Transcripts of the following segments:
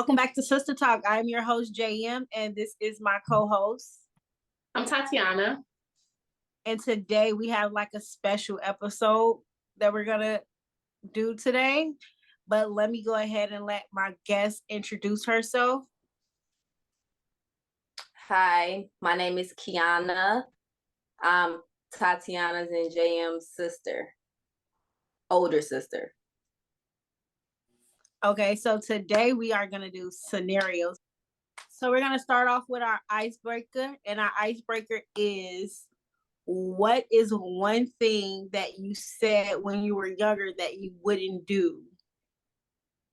Welcome back to Sister Talk. I'm your host, JM, and this is my co-host. I'm Tatiana. And today we have like a special episode that we're going to do today. But let me go ahead and let my guest introduce herself. Hi, my name is Kiana. I'm Tatiana's and JM's sister, older sister. Okay, so today we are going to do scenarios. So we're going to start off with our icebreaker, and our icebreaker is, what is one thing that you said when you were younger that you wouldn't do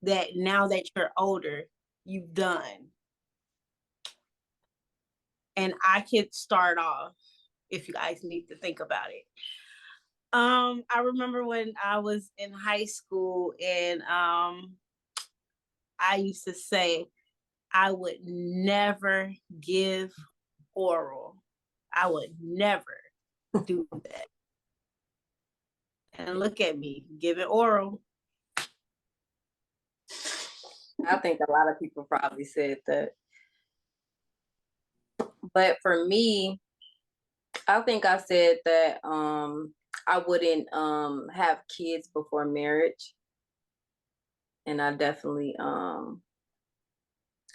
that now that you're older, you've done? And I could start off if you guys need to think about it. I remember when I was in high school and I used to say I would never give oral. I would never do that. And look at me, giving oral. I think a lot of people probably said that. But for me, I think I said that I wouldn't have kids before marriage. And I definitely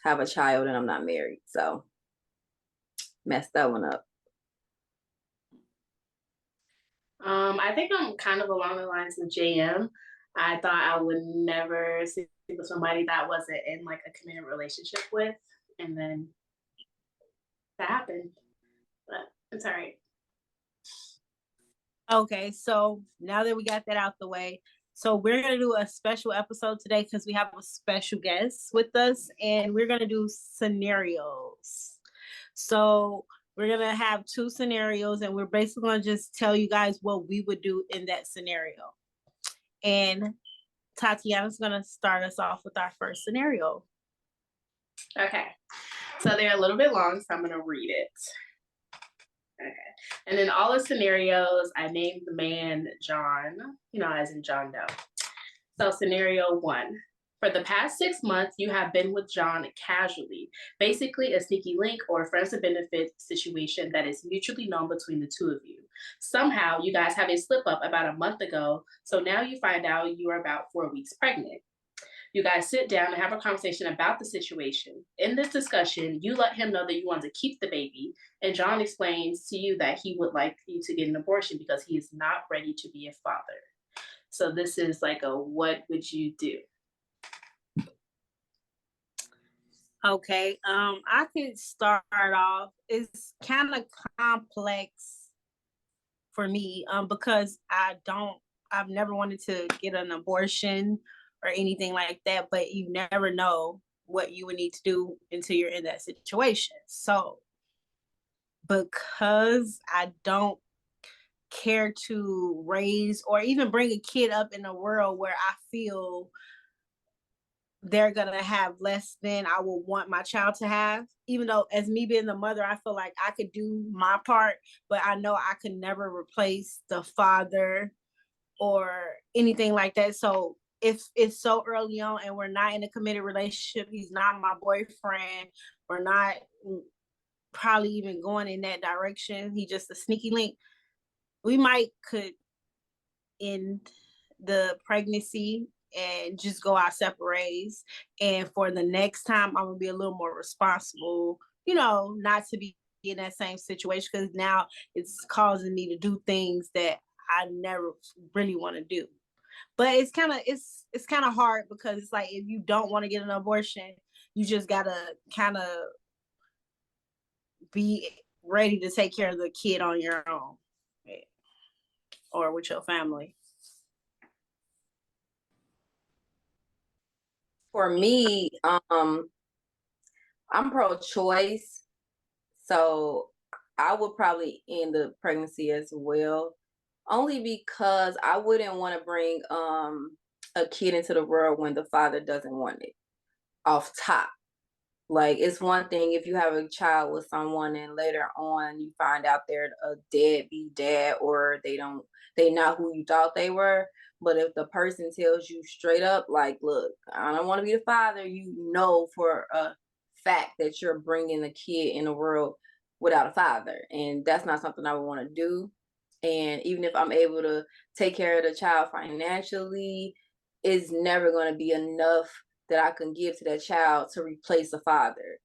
have a child and I'm not married. So messed that one up. I think I'm kind of along the lines of JM. I thought I would never sleep with somebody that wasn't in like a committed relationship with, and then that happened. But it's all right. Okay, so now that we got that out the way, so we're going to do a special episode today because we have a special guest with us, and we're going to do scenarios. So we're going to have two scenarios, and we're basically going to just tell you guys what we would do in that scenario. And Tatiana's going to start us off with our first scenario. Okay. So they're a little bit long, so I'm going to read it. Okay. And in all the scenarios, I named the man John, as in John Doe. So scenario 1. For the past 6 months, you have been with John casually, basically a sneaky link or a friends of benefit situation that is mutually known between the two of you. Somehow, you guys have a slip up about a month ago, so now you find out you are about 4 weeks pregnant. You guys sit down and have a conversation about the situation. In this discussion, you let him know that you want to keep the baby, and John explains to you that he would like you to get an abortion because he is not ready to be a father. So this is like a what would you do? Okay, I could start off. It's kind of complex for me because I've never wanted to get an abortion or anything like that, but you never know what you would need to do until you're in that situation. So because I don't care to raise or even bring a kid up in a world where I feel they're gonna have less than I would want my child to have, even though as me being the mother, I feel like I could do my part, but I know I could never replace the father or anything like that. So if it's so early on and we're not in a committed relationship, he's not my boyfriend, we're not probably even going in that direction, he just a sneaky link, we could end the pregnancy and just go our separate ways. And for the next time, I'm gonna be a little more responsible, not to be in that same situation, because now it's causing me to do things that I never really want to do. But it's kind of hard because it's like if you don't want to get an abortion, you just gotta kind of be ready to take care of the kid on your own or with your family. For me, I'm pro-choice, so I would probably end the pregnancy as well, only because I wouldn't want to bring a kid into the world when the father doesn't want it off top. Like, it's one thing if you have a child with someone and later on you find out they're a deadbeat dad, or they not who you thought they were. But if the person tells you straight up, like, look, I don't want to be the father, you know for a fact that you're bringing a kid in the world without a father. And that's not something I would want to do. And even if I'm able to take care of the child financially, it's never going to be enough that I can give to that child to replace a father.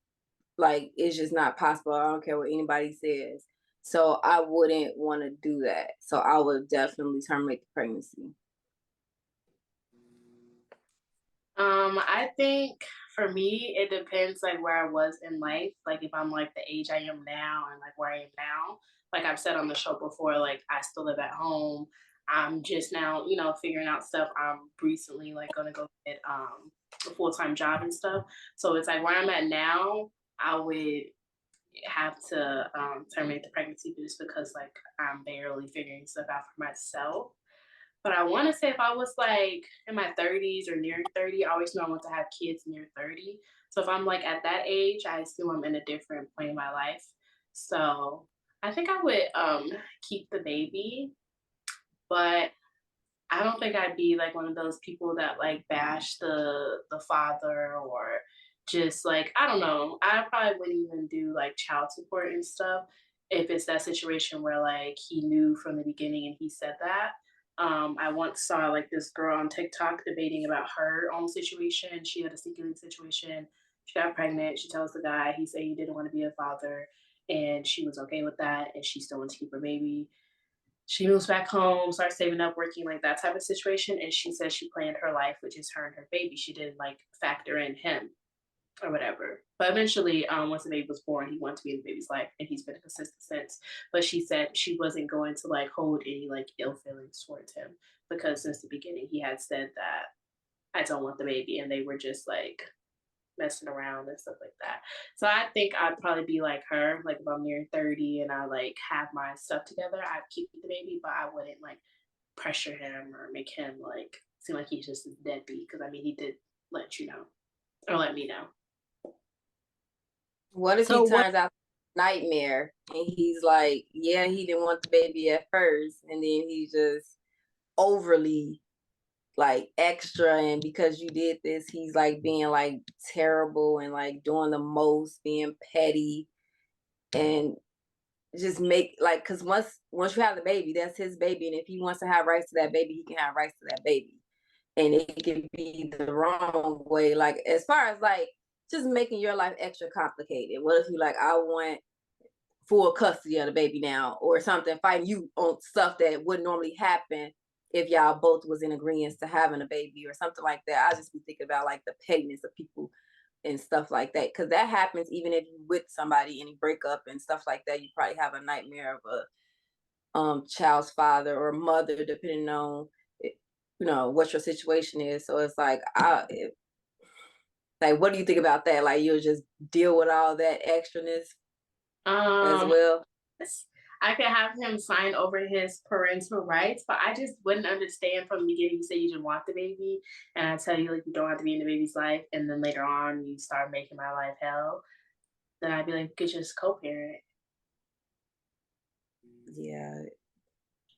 Like, it's just not possible. I don't care what anybody says. So I wouldn't want to do that. So I would definitely terminate the pregnancy. I think for me, it depends like where I was in life. Like if I'm like the age I am now and like where I am now, like I've said on the show before, like I still live at home. I'm just now, figuring out stuff. I'm recently like gonna go get a full-time job and stuff. So it's like where I'm at now, I would have to terminate the pregnancy just because like I'm barely figuring stuff out for myself. But I want to say if I was like in my 30s or near 30, I always know I want to have kids near 30. So if I'm like at that age, I assume I'm in a different point in my life. So I think I would keep the baby, but I don't think I'd be like one of those people that like bash the father or just like I don't know. I probably wouldn't even do like child support and stuff if it's that situation where like he knew from the beginning and he said that. I once saw like this girl on TikTok debating about her own situation. She had a CKD situation. She got pregnant. She tells the guy he said he didn't want to be a father, and she was okay with that, and she still wants to keep her baby. She moves back home, starts saving up, working, like that type of situation. And she says she planned her life, which is her and her baby. She didn't like factor in him or whatever. But eventually, once the baby was born, he wanted to be in the baby's life, and he's been consistent since. But she said she wasn't going to like hold any like ill feelings towards him because since the beginning he had said that I don't want the baby, and they were just like messing around and stuff like that. So I think I'd probably be like her, like if I'm near 30 and I like have my stuff together, I'd keep the baby, but I wouldn't like pressure him or make him like seem like he's just a deadbeat. Because I mean, he did let you know or let me know. What if So he what turns out nightmare and he's like, yeah, he didn't want the baby at first, and then he's just overly like extra, and because you did this, he's like being like terrible and like doing the most, being petty, and just make like, because once you have the baby, that's his baby, and if he wants to have rights to that baby, he can have rights to that baby. And it can be the wrong way, like as far as like just making your life extra complicated. What if you like, I want full custody of the baby now, or something, fighting you on stuff that would normally happen if y'all both was in agreement to having a baby or something like that. I just be thinking about like the pettiness of people and stuff like that, because that happens even if you with somebody and you break up and stuff like that. You probably have a nightmare of a child's father or mother, depending on what your situation is. So it's like, like, what do you think about that? Like, you'll just deal with all that extraness as Um, well. I could have him sign over his parental rights, but I just wouldn't understand from the beginning. You say you didn't want the baby, and I tell you like you don't have to be in the baby's life, and then later on you start making my life hell. Then I'd be like, you could just co-parent. Yeah,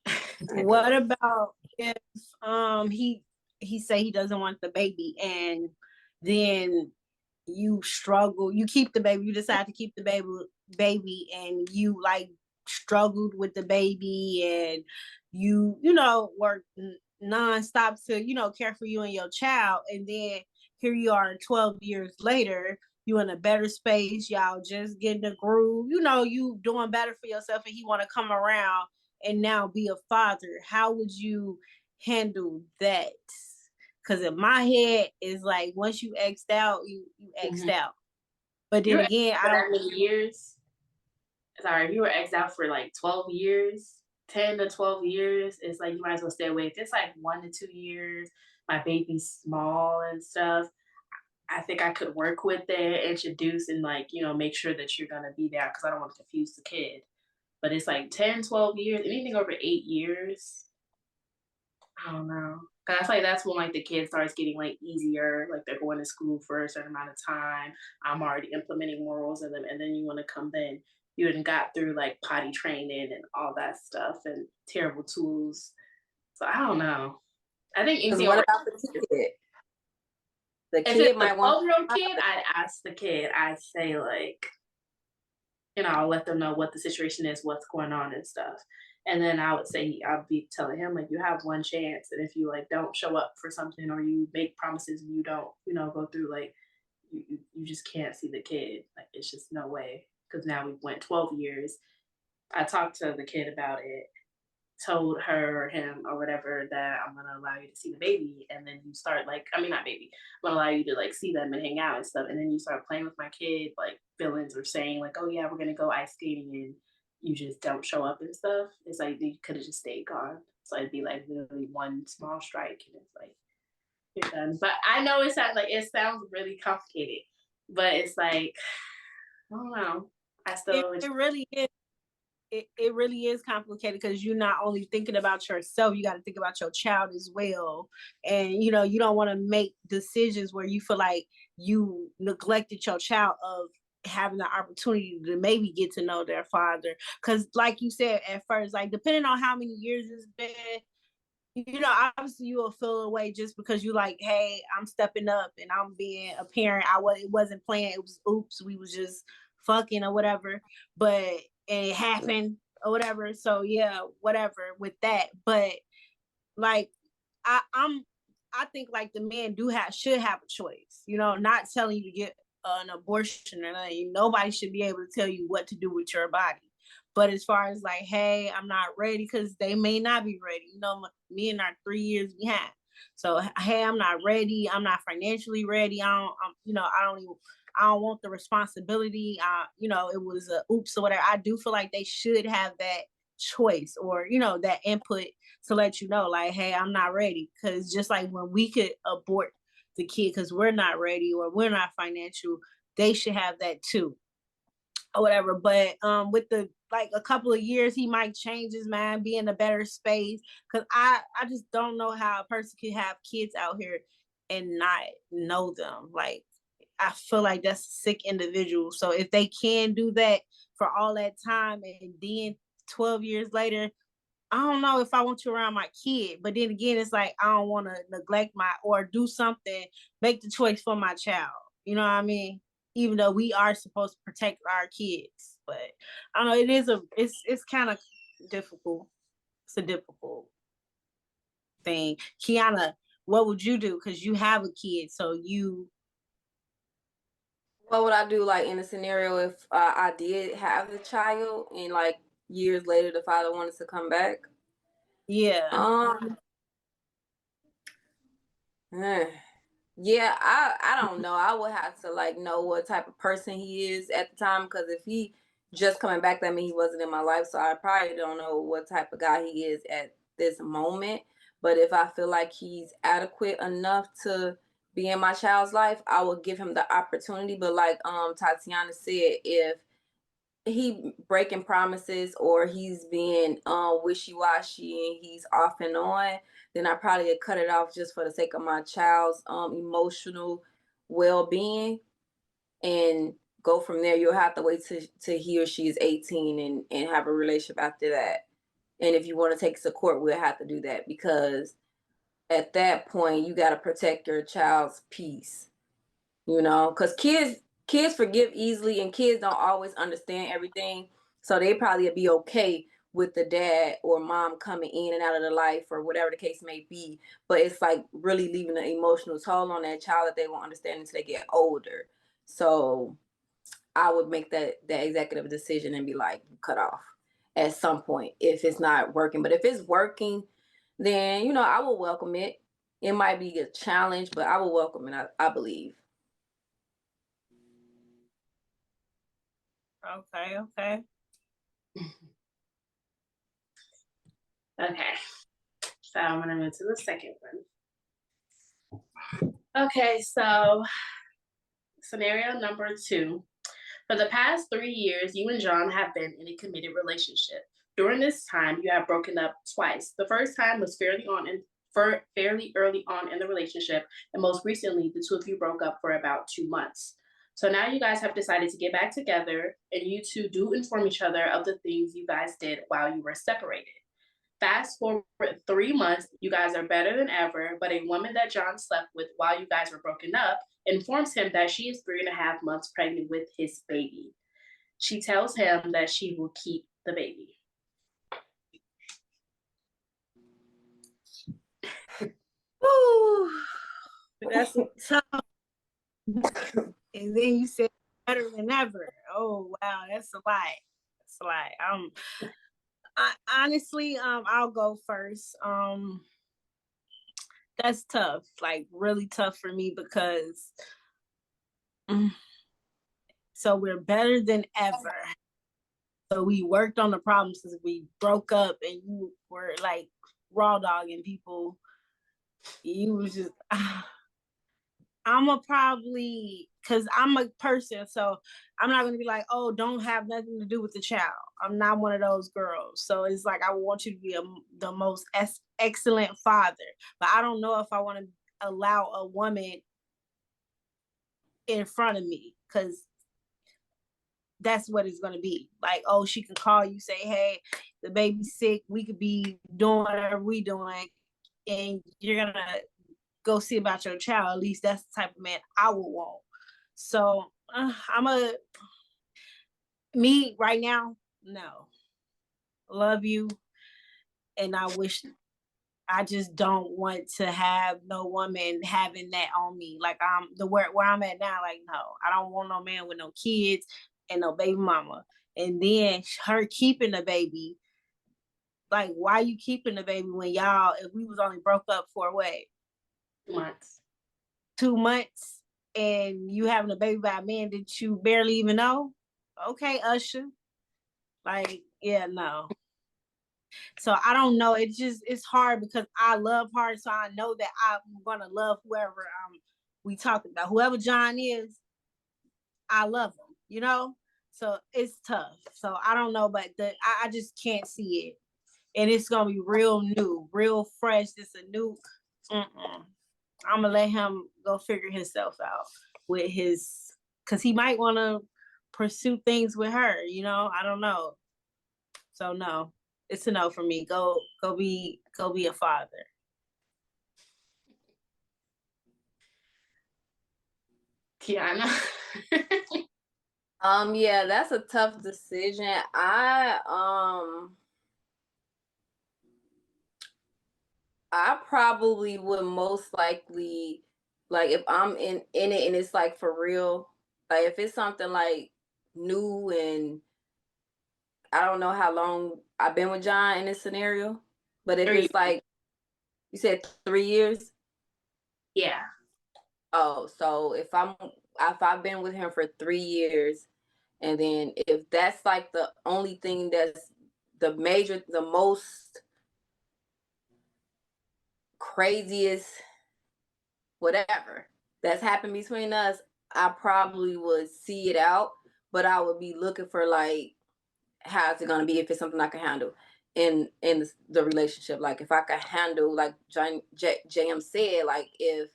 I what guess. about if he say he doesn't want the baby, and then you struggle, you keep the baby, you decide to keep the baby, and you like struggled with the baby, and work nonstop to care for you and your child, and then here you are 12 years later, you in a better space, y'all just getting a groove, you doing better for yourself, and he want to come around and now be a father. How would you handle that? Because in my head, it's like once you X'd out, you X'd Mhm. out. But You then were again, for I don't. that many years. Sorry, if you were ex out for like 12 years, 10 to 12 years, it's like you might as well stay away. If it's like 1 to 2 years, my baby's small and stuff, I think I could work with it, introduce and like, make sure that you're gonna be there because I don't want to confuse the kid. But it's like 10, 12 years, anything over 8 years, I don't know. 'Cause I feel like that's when like the kid starts getting like easier, like they're going to school for a certain amount of time. I'm already implementing morals in them, and then you want to come in. You hadn't got through like potty training and all that stuff and terrible tools. So I don't know. I think Because anything what over about the kid? The if it's kid a might want 12-year-old kid, I'd ask the kid. I'd say like, I'll let them know what the situation is, what's going on and stuff. And then I would say I'll be telling him like you have one chance, and if you like don't show up for something or you make promises and you don't, go through like you just can't see the kid. Like it's just no way because now we went 12 years. I talked to the kid about it, told her or him or whatever that I'm gonna allow you to see the baby, and then you start like, I mean not baby, I'm gonna allow you to like see them and hang out and stuff, and then you start playing with my kid like feelings or saying like, oh yeah, we're gonna go ice skating, and you just don't show up and stuff. It's like you could have just stayed gone. So it'd be like literally one small strike, and it's like you're done. But I know it sounds really complicated, but it's like I don't know. I It, still it really is. It really is complicated because you're not only thinking about yourself, you got to think about your child as well. And you don't want to make decisions where you feel like you neglected your child of having the opportunity to maybe get to know their father. Because like you said at first, like depending on how many years it's been, obviously you will feel away just because you like, hey, I'm stepping up and I'm being a parent. It wasn't planned. It was oops. We was just fucking or whatever, but and it happened or whatever. So yeah, whatever with that. But like I'm I think like the men should have a choice. Not telling you to get an abortion or nothing. Nobody should be able to tell you what to do with your body. But as far as like, hey, I'm not ready because they may not be ready. Me and our 3 years behind. So hey, I'm not ready. I'm not financially ready. I don't want the responsibility. It was a oops or whatever. I do feel like they should have that choice or that input to let you know, like, hey, I'm not ready. Because just like when we could abort the kid because we're not ready or we're not financial, they should have that too or whatever. But with the like a couple of years, he might change his mind, be in a better space. Because I just don't know how a person can have kids out here and not know them. Like I feel like that's a sick individual. So if they can do that for all that time and then 12 years later, I don't know if I want you around my kid. But then again, it's like I don't want to neglect or do something, make the choice for my child. You know what I mean? Even though we are supposed to protect our kids. But I don't know, it's kind of difficult. It's a difficult thing. Kiana, what would you do? Because you have a kid, so what would I do like in a scenario if I did have the child and like years later the father wanted to come back? yeah. Um, eh, yeah, I don't know. I would have to like know what type of person he is at the time because if he just coming back, that means he wasn't in my life. So I probably don't know what type of guy he is at this moment. But if I feel like he's adequate enough to be in my child's life, I will give him the opportunity. But like Tatiana said, if he breaking promises or he's being wishy-washy and he's off and on, then I probably would cut it off just for the sake of my child's emotional well-being and go from there. You'll have to wait till he or she is 18 and have a relationship after that. And if you want to take us to court, we'll have to do that because at that point you got to protect your child's peace, because kids forgive easily and kids don't always understand everything, so they probably be okay with the dad or mom coming in and out of the life or whatever the case may be, but it's like really leaving an emotional toll on that child that they won't understand until they get older. So I would make that executive decision and be like, cut off at some point if it's not working. But if it's working, then I will welcome it. It might be a challenge, but I will welcome it. I believe. Okay. Okay. okay. So I'm gonna move to the second one. Okay, so scenario number 2. For the past 3 years, you and John have been in a committed relationship. During this time, you have broken up twice. The first time was fairly early on in the relationship, and most recently, the two of you broke up for about 2 months. So now you guys have decided to get back together, and you two do inform each other of the things you guys did while you were separated. Fast forward 3 months, you guys are better than ever, but a woman that John slept with while you guys were broken up informs him that she is 3.5 months pregnant with his baby. She tells him that she will keep the baby. Woo, that's tough. And then you said better than ever. Oh wow, that's a lot. That's a lot. Honestly, I'll go first. That's tough, like really tough for me because so we're better than ever. So we worked on the problems since we broke up, and you were like raw dogging people. You was just I'm a probably because I'm a person, so I'm not gonna be like, oh, don't have nothing to do with the child. I'm not one of those girls. So it's like I want you to be the most excellent father, but I don't know if I want to allow a woman in front of me because that's what it's gonna be. Like, oh, she can call you, say, hey, the baby's sick. We could be doing whatever we doing, and you're gonna go see about your child. At least that's the type of man I would want. So I'm me right now. No, love you, and I just don't want to have no woman having that on me. Like I'm the where I'm at now. Like no, I don't want no man with no kids and no baby mama. And then her keeping the baby. Like why you keeping the baby when y'all? If we was only broke up for what? 2 months. 2 months, and you having a baby by a man that you barely even know? Okay, Usher. Like, yeah, no. So I don't know. It's hard because I love hard, so I know that I'm gonna love whoever we talking about. Whoever John is, I love him, you know? So it's tough. So I don't know, but I just can't see it. And it's gonna be real new, real fresh. It's a new I'm gonna let him go figure himself out with his, because he might want to pursue things with her. You know, I don't know. So no, it's a no for me. Go be a father. Kiana. Yeah, that's a tough decision. I probably would most likely, like, if I'm in it and it's like for real, like if it's something like new, and I don't know how long I've been with John in this scenario, but if 3 it's like you said 3 years. Yeah. Oh, so if I've been with him for 3 years, and then if that's like the only thing that's the most craziest whatever that's happened between us, I probably would see it out, but I would be looking for like how's it gonna be if it's something I can handle in the relationship. Like if I could handle, like JM said, like if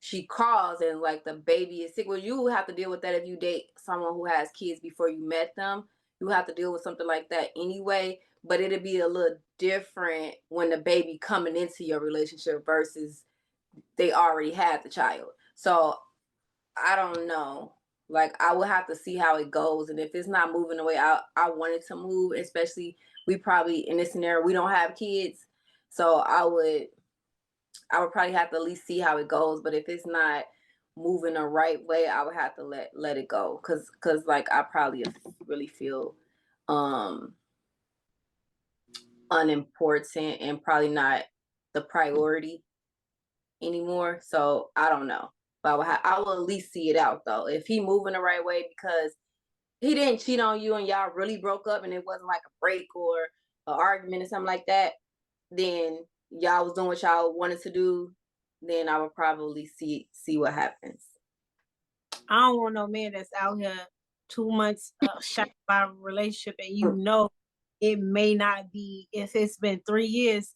she calls and like the baby is sick, well, you have to deal with that if you date someone who has kids before you met them. You have to deal with something like that anyway, but it'd be a little different when the baby coming into your relationship versus they already had the child. So I don't know. Like I would have to see how it goes, and if it's not moving the way I want it to move, especially we probably in this scenario we don't have kids, so I would probably have to at least see how it goes. But if it's not moving the right way, I would have to let it go, cause like I probably really feel um unimportant and probably not the priority anymore. So I don't know. But I will at least see it out though. If he moving the right way, because he didn't cheat on you and y'all really broke up and it wasn't like a break or an argument or something like that, then y'all was doing what y'all wanted to do, then I would probably see what happens. I don't want no man that's out here 2 months shot by a relationship, and you know it may not be if it's been 3 years.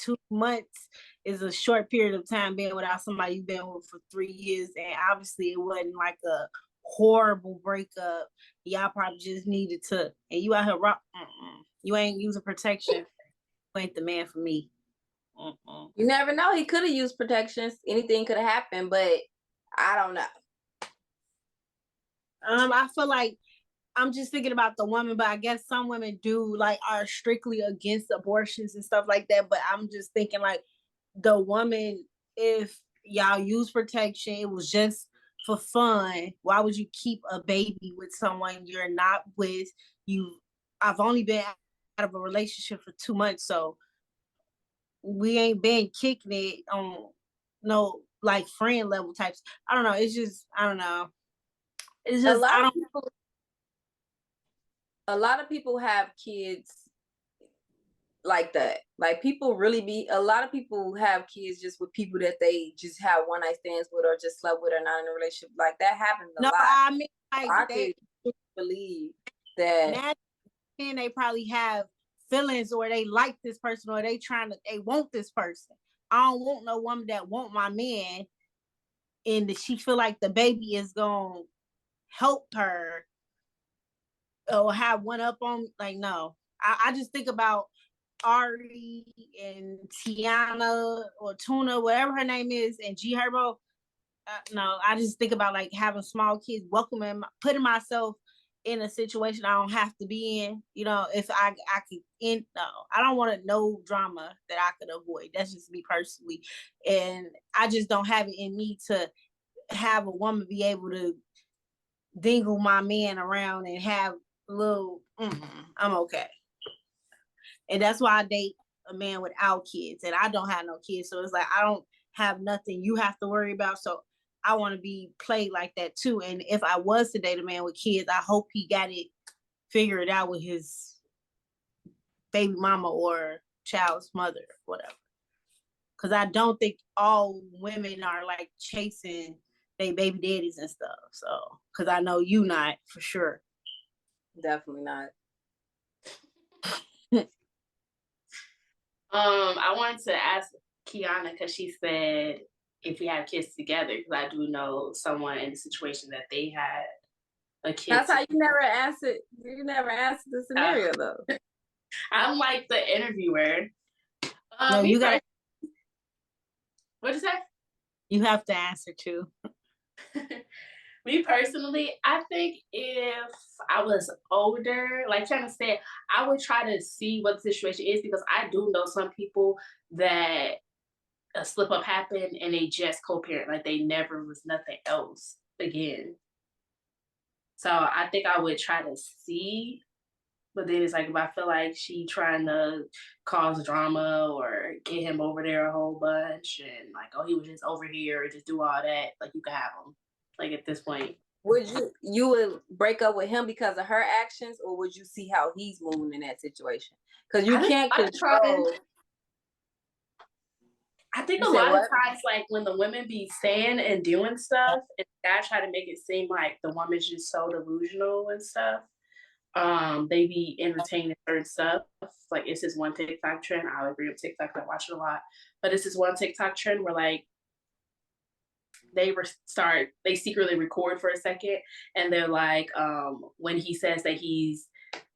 2 months is a short period of time being without somebody you've been with for 3 years, and obviously it wasn't like a horrible breakup. Y'all probably just needed to, and you out here rock. You ain't using protection. You ain't the man for me. You never know. He could have used protections. Anything could have happened, but I don't know. I feel like I'm just thinking about the woman, but I guess some women do like are strictly against abortions and stuff like that. But I'm just thinking like the woman, if y'all use protection, it was just for fun. Why would you keep a baby with someone you're not with? I've only been out of a relationship for 2 months, so we ain't been kicking it on no like friend level types. I don't know. It's just I don't know. It's A just lot I of don't. people, a lot of people have kids like that. Like people really be. A lot of people have kids just with people that they just have one night stands with, or just slept with, or not in a relationship. Like that happens a No, lot. I mean like I they could believe that. now and they probably have feelings or they like this person or they want this person. I don't want no woman that want my man and that she feel like the baby is gonna help her or have one up on like no. I just think about Ari and Tiana or Tuna, whatever her name is, and G Herbo. No, I just think about like having small kids, welcoming, putting myself in a situation I don't have to be in. You know, if I could end, no, I don't want no drama that I could avoid. That's just me personally, and I just don't have it in me to have a woman be able to dingle my man around and have a little. I'm okay, and that's why I date a man without kids, and I don't have no kids, so it's like I don't have nothing you have to worry about. So I want to be played like that too. And if I was to date a man with kids, I hope he got it figured out with his baby mama or child's mother, whatever. Because I don't think all women are like chasing they baby daddies and stuff. So, because I know you not for sure. Definitely not. I wanted to ask Kiana because she said if we have kids together, because I do know someone in the situation that they had a kid. That's how you never answered. You never answered the scenario though. I'm like the interviewer. No, you got. What'd you say? You have to answer too. Me personally, I think if I was older, like China said, I would try to see what the situation is because I do know some people that a slip up happened and they just co-parent, like they never was nothing else again. So I think I would try to see, but then it's like if I feel like she trying to cause drama or get him over there a whole bunch and like, oh, he was just over here or just do all that, like you can have him. Like at this point. Would you would break up with him because of her actions, or would you see how he's moving in that situation? Because you can't control. I think You a said lot of what? times, like when the women be saying and doing stuff, and guys try to make it seem like the woman's just so delusional and stuff. They be entertaining certain stuff. Like it's this one TikTok trend. I agree with TikTok. I watch it a lot, but it's this one TikTok trend where like they secretly record for a second, and they're like, when he says that he's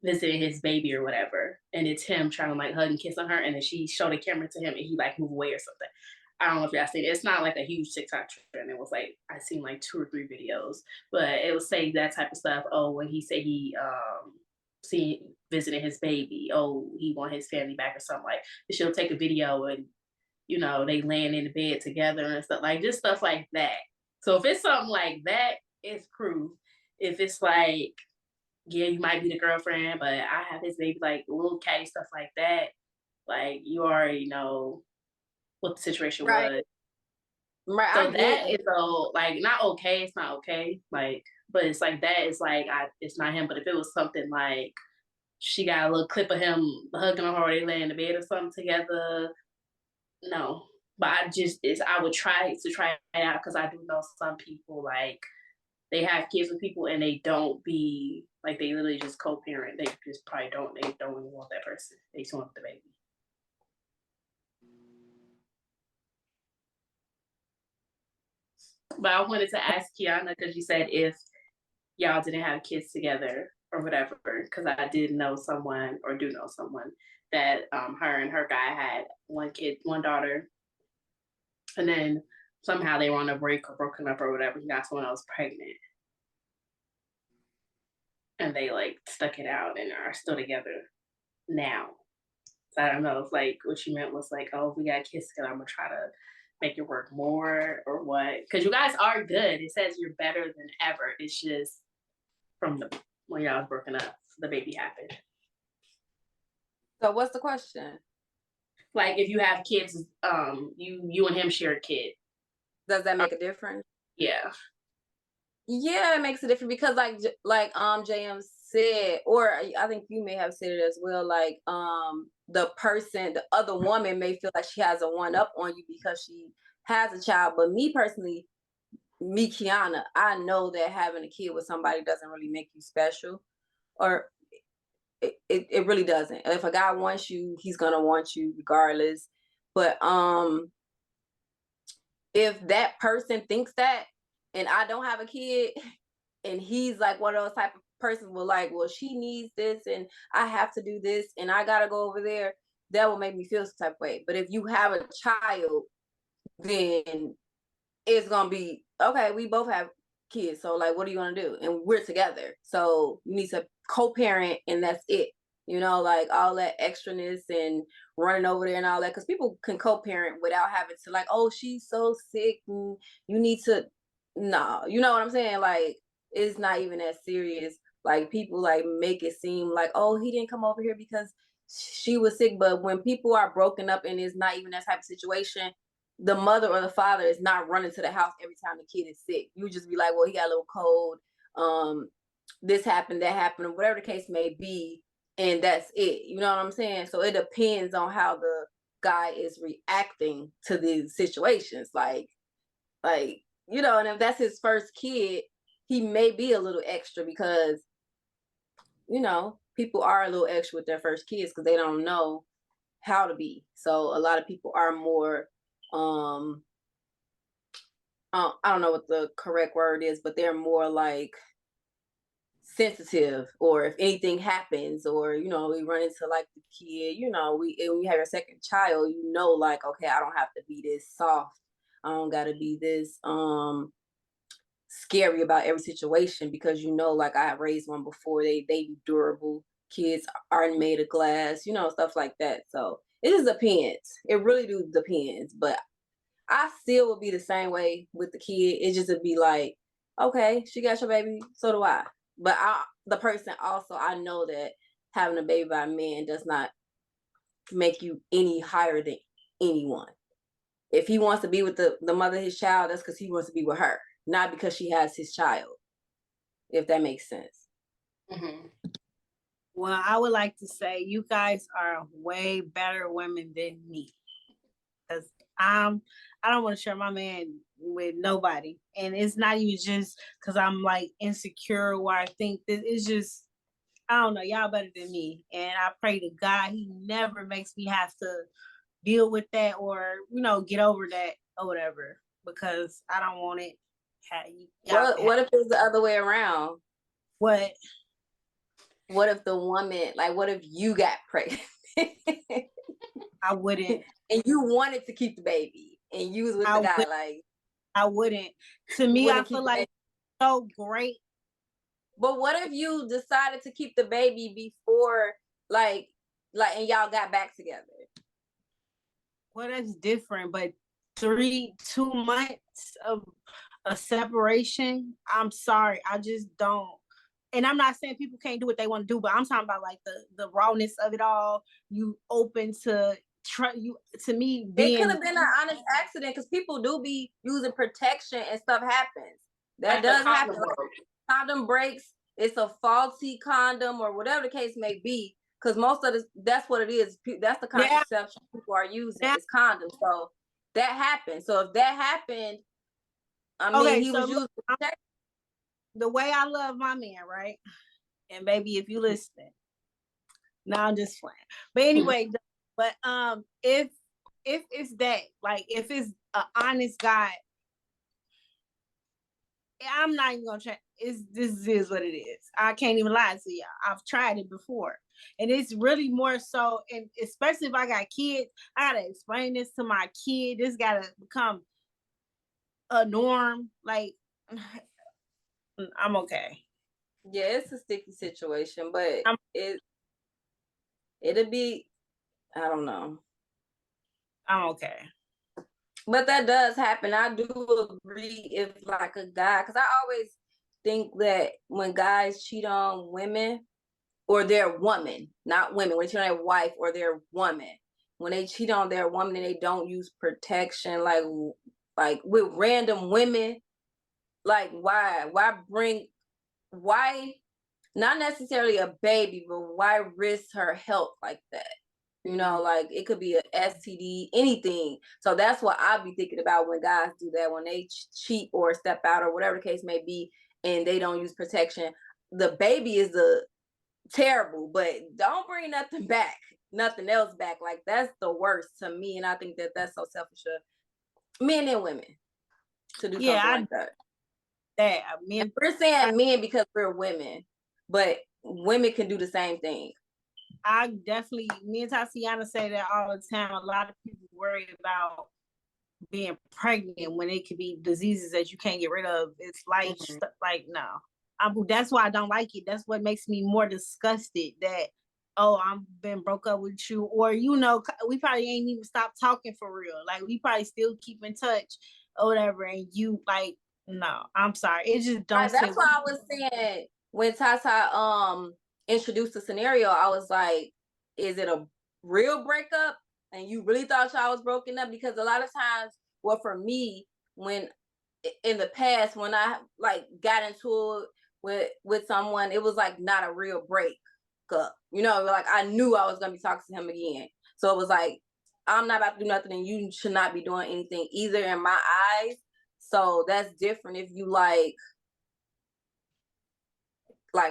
visiting his baby or whatever, and it's him trying to like hug and kiss on her, and then she showed the camera to him, and he like move away or something. I don't know if y'all seen it. It's not like a huge TikTok trend. It was like I seen like 2 or 3 videos, but it was saying that type of stuff. Oh, when he said he see visiting his baby, oh, he want his family back or something like. She'll take a video and they laying in the bed together and stuff like just stuff like that. So if it's something like that, it's proof. If it's like, yeah, you might be the girlfriend, but I have his baby, like little catty stuff like that, like you already know what the situation was. Right. So that is like not okay. It's not okay. Like, but it's like that is like it's not him. But if it was something like she got a little clip of him hugging her or they lay in the bed or something together, no. But I would try it out because I do know some people like they have kids with people and they don't be like they literally just co-parent. They just probably don't even want that person. They just want the baby. But I wanted to ask Kiana because you said if y'all didn't have kids together or whatever, because I did know someone or do know someone that her and her guy had one kid, one daughter, and then somehow they were on a break or broken up or whatever. He got someone else pregnant, and they like stuck it out and are still together now. So I don't know if like what you meant was like, oh, if we got kids together, I'm gonna try to make it work more or what? Because you guys are good. It says you're better than ever. It's just from the when y'all was broken up, the baby happened. So what's the question? Like if you have kids, you and him share a kid. Does that make a difference? Yeah. Yeah, it makes a difference because like JM said, or I think you may have said it as well, like the other woman may feel like she has a one up on you because she has a child. But me personally, me Kiana, I know that having a kid with somebody doesn't really make you special, or it really doesn't. If a guy wants you, he's gonna want you regardless. But if that person thinks that and I don't have a kid and he's like one of those type of persons will like, well, she needs this and I have to do this and I gotta go over there, that will make me feel some type of way. But if you have a child, then it's gonna be okay, we both have kids, so like what are you gonna do? And we're together, so you need to co-parent and that's it. Like all that extraness and running over there and all that, because people can co-parent without having to like, oh, she's so sick and you need to, no, you know what I'm saying? Like it's not even that serious. Like people like make it seem like, oh, he didn't come over here because she was sick. But when people are broken up and it's not even that type of situation, the mother or the father is not running to the house every time the kid is sick. You just be like, well, he got a little cold. This happened, that happened, whatever the case may be, and that's it. You know what I'm saying? So it depends on how the guy is reacting to these situations. And if that's his first kid, he may be a little extra because, people are a little extra with their first kids because they don't know how to be. So a lot of people are more I don't know what the correct word is, but they're more like sensitive, or if anything happens, or we run into like the kid, when you have your second child, like, okay, I don't have to be this soft, I don't gotta be this scary about every situation, because like I have raised one before, they be durable, kids aren't made of glass, stuff like that. So it just depends, it really do depends. But I still would be the same way with the kid. It just would be like, okay, she got your baby, so do I. But the person also, I know that having a baby by a man does not make you any higher than anyone. If he wants to be with the mother of his child, that's because he wants to be with her, not because she has his child, if that makes sense. Mm-hmm. Well, I would like to say you guys are way better women than me, because I don't want to share my man with nobody, and it's not even just because I'm like insecure or I think that it's just, I don't know, y'all better than me, and I pray to God he never makes me have to deal with that or get over that or whatever, because I don't want it. What if it's the other way around? What? What if the woman, like, what if you got pregnant? I wouldn't. And you wanted to keep the baby, and you was with the guy, like, I wouldn't. To me, I feel like so great. But what if you decided to keep the baby before, like, and y'all got back together? Well, that's different. But 2 months of a separation, I'm sorry, I just don't. And I'm not saying people can't do what they want to do, but I'm talking about like the rawness of it all. You open to you, to me, being, it could have been an honest accident, because people do be using protection and stuff happens. That does happen. Like, condom breaks. It's a faulty condom or whatever the case may be. Because most of that's what it is. That's the contraception people are using is condoms. So that happened. So if that happened, I mean, he was using protection. The way I love my man, right? And baby, if you listening, no, I'm just playing. But anyway, but if it's that, like, if it's an honest guy, I'm not even gonna try. This is what it is. I can't even lie to y'all. I've tried it before, and it's really more so. And especially if I got kids, I gotta explain this to my kid. This gotta become a norm. Like, I'm okay. Yeah, it's a sticky situation, but I'm it'll be, I don't know. I'm okay. But that does happen. I do agree if like a guy, because I always think that when guys cheat on women or their woman, not women, when they cheat on their wife or their woman, when they cheat on their woman and they don't use protection, like with random women, like why not necessarily a baby, but why risk her health like that? You know, like it could be a STD, anything. So that's what I'll be thinking about when guys do that, when they cheat or step out or whatever the case may be, and they don't use protection. The baby is terrible, but don't bring nothing back, nothing else back. Like that's the worst to me, and I think that that's so selfish of men and women to do Yeah, something like that. that And men. we're saying men because we're women, but women can do the same thing. I definitely, me and Tatiana say that all the time. A lot of people worry about being pregnant when it could be diseases that you can't get rid of. It's like, like no. That's why I don't like it. That's what makes me more disgusted that, oh, I'm been broke up with you, or we probably ain't even stopped talking for real. Like we probably still keep in touch or whatever, and you like, no, I'm sorry, it just don't Right, sit. that's why I was saying when Tata introduced the scenario, I was like, is it a real breakup? And you really thought y'all was broken up? Because a lot of times, well, for me, when in the past, when I like got into it with someone, it was like not a real breakup. You know, like I knew I was gonna be talking to him again. So it was like, I'm not about to do nothing and you should not be doing anything either in my eyes. So that's different if you like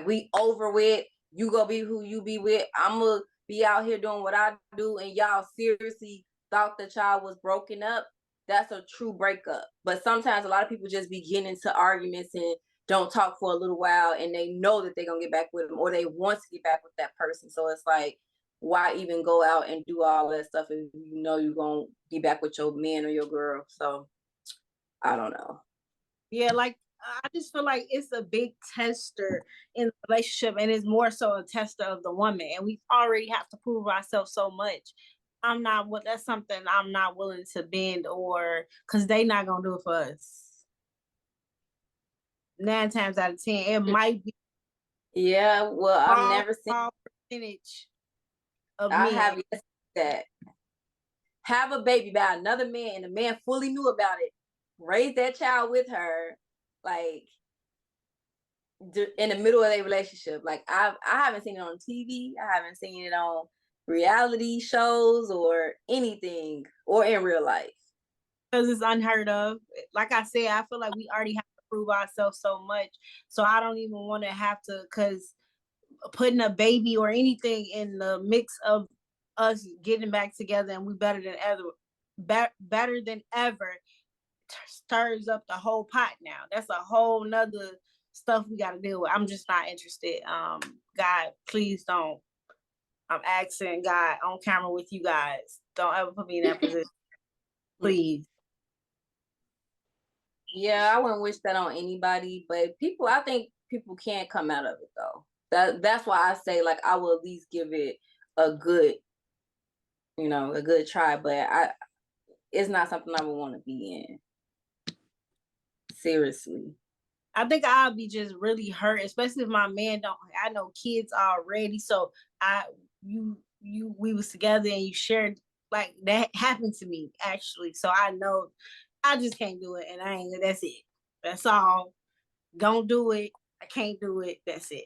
we over with, you gonna be who you be with, I'm gonna be out here doing what I do, and y'all seriously thought that y'all was broken up. That's a true breakup. But sometimes a lot of people just be getting into arguments and don't talk for a little while, and they know that they're gonna get back with them or they want to get back with that person. So it's like, why even go out and do all that stuff if you know you're gonna be back with your man or your girl? So I don't know. Yeah, like I just feel like it's a big tester in the relationship, and it's more so a tester of the woman. And we already have to prove ourselves so much. That's something I'm not willing to bend, or because they not gonna do it for us. 9 times out of 10, it might be Yeah, well, I've a never seen. small percentage of I men. have yet to see that. Have a baby by another man and the man fully knew about it, raised that child with her, like in the middle of their relationship. Like I haven't seen it on TV. I haven't seen it on reality shows or anything or in real life. Because it's unheard of. Like I said, I feel like we already have to prove ourselves so much. So I don't even want to have to, because putting a baby or anything in the mix of us getting back together and we better than ever stirs up the whole pot now. That's a whole nother stuff we got to deal with. I'm just not interested. God, please don't. I'm asking God on camera with you guys. Don't ever put me in that position. Please. Yeah, I wouldn't wish that on anybody, but I think people can come out of it though. That's why I say like I will at least give it a good, a good try, but it's not something I would want to be in. Seriously. I think I'll be just really hurt, especially if my man don't. I know kids already, so we was together and you shared, like that happened to me actually. So I know I just can't do it, and I ain't. That's it. That's all. Don't do it. I can't do it. That's it.